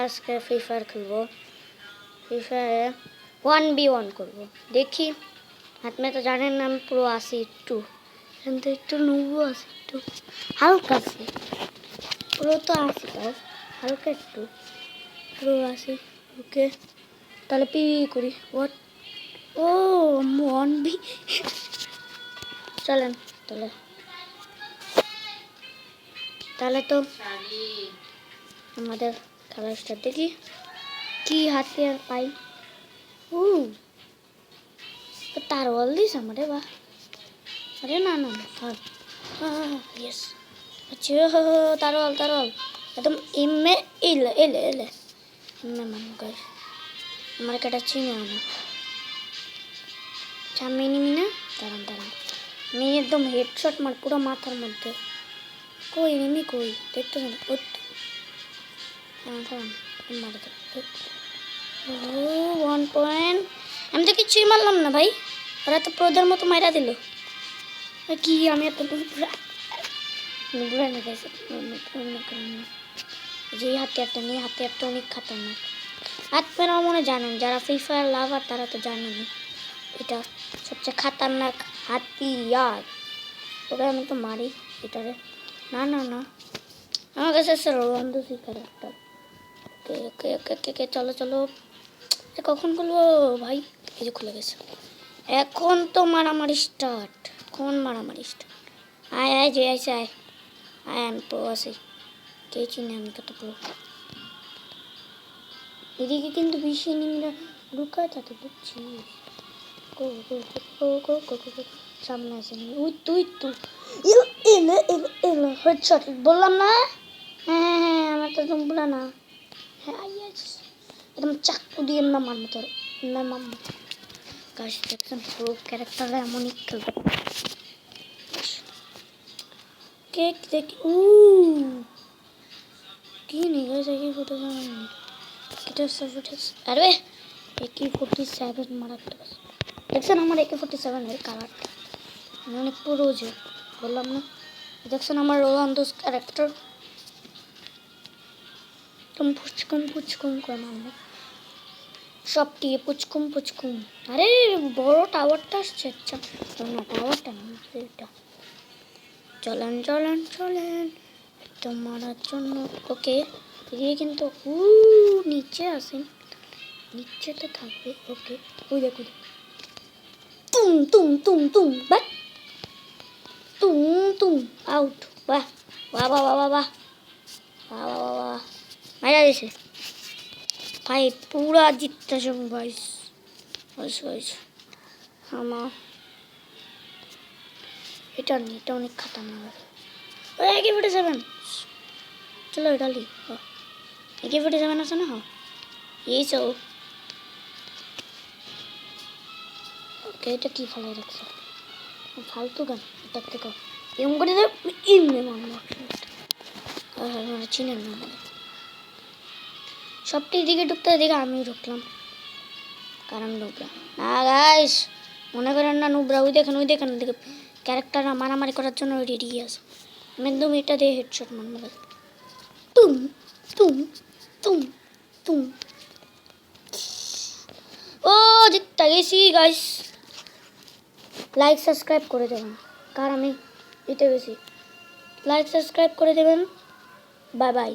আজকে free fire খেলবো। Free ফায়ারে 1v1 করবো। দেখি হাত में तो জানেন না আমি পুরো আসি একটু কিন্তু একটু নুবো আসি একটু হালকা আসি পুরো তো আসি তাও হালকা একটু পুরো আসি। ওকে তাহলে পি করি। হোয়াট ও 1v চলেন তাহলে তাহলে তো আমাদের খেলা স্টার্ট। দেখি কি হাতে আর পাই। তার বল দিস আমারে বা अरे ना ना हाँ हाँ यस अच्छा तारवाल तारवाल एकदम इम्मे इले इले इले इम्मे मानो गाइस हमारे कटा चीने आना चामीनी मीना तारन तारन मैं एकदम हेडशॉट मार पूरा माथार मध्य कोई नहीं कोई देखते हैं उत हाँ तारन मार दे ओह 1 पॉइंट हम तो किसी मालूम ना भाई और तो प्रोदर में तो मारा दिलो কি আমি এত নুবরা না গেছে যে হাতিয়ারটা নিয়ে হাতিয়ারটা অনেক খাতারনাক। আপনারা মনে জানেন যারা ফ্রি ফায়ার লাভার তারা তো জানেন এটা সবচেয়ে খাতারনাক হাতিয়ার। তবে আমি তো মারি এটারে না না না আমার কাছে রোনালদো শিকার একটা। ওকে ওকে ওকে ওকে চলো চলো কখন খুলবো ভাই? এই যে খুলে গেছে। এখন তো মারামারি স্টার্ট कौन मारा मारी आय आय जे ऐसे आय आय एम प्रो ऐसे के चिन्ह हम तो प्रो এদিকে কিন্তু বেশি নিমিরা লুকা থাকে বুঝছি। গো গো গো গো গো গো সামনে আসে ওই তুই তুই এলে এলে এলে হেডশট বললাম না। হ্যাঁ হ্যাঁ আমার তো তুমি বলা না। হ্যাঁ আইয়াস একদম চাকু দিয়ে না মারবো তোর না মারবো গাইস দেখছেন প্রো ক্যারেক্টারটা এমনই খেলতে केक देख की नहीं गाइस AK-47 अरे AK-47 मारा देखছেন আমার AK-47 এর কালারটা অনেক পুরো যে বললাম না। দেখছেন আমার রোনালদোস ক্যারেক্টার तुम पुचकुम করে মারবে সবটি পুচকুম আরে বড় টাওয়ারটা আসছে। আচ্ছা না টাওয়ারটা না এটা চলেন চলেন চলেন একদম মারার জন্য। ওকে এদিকে কিন্তু নিচে আসেন নিচে তো থাকবে। ওকে ওই দেখো তুম তুম তুম তুম বাহ তুম তুম আউট বাহ বাহ বাহ বাহ বাহ বাহ বাহ বাহ বাহ মারা গেছে ভাই পুরা জিততেছে ভাই বস আমার এটা অনেক খাতারনাক। ওই AK-47 চলো এটা লি AK-47 আছে না। হ্যাঁ এই সব ওকে এটা কি ফলাই রাখছে ফালতু গান এটা থেকে এমন করে এমনি মারবো চিনেন না সবটি দিকে ঢুকতে দিকে আমি ঢুকলাম কারণ নুবরা না গাইস মনে করেন না নুবরা ওই দেখেন দেখে ক্যারেক্টার মারামারি করার জন্য রেডি আছে। আমি একদম এটা দিয়ে হেডশট মারবো তুম তুম তুম তুম ও জিততে গেছি গাইস। লাইক সাবস্ক্রাইব করে দেবেন কারণ আমি জিতে গেছি। লাইক সাবস্ক্রাইব করে দেবেন। Bye bye.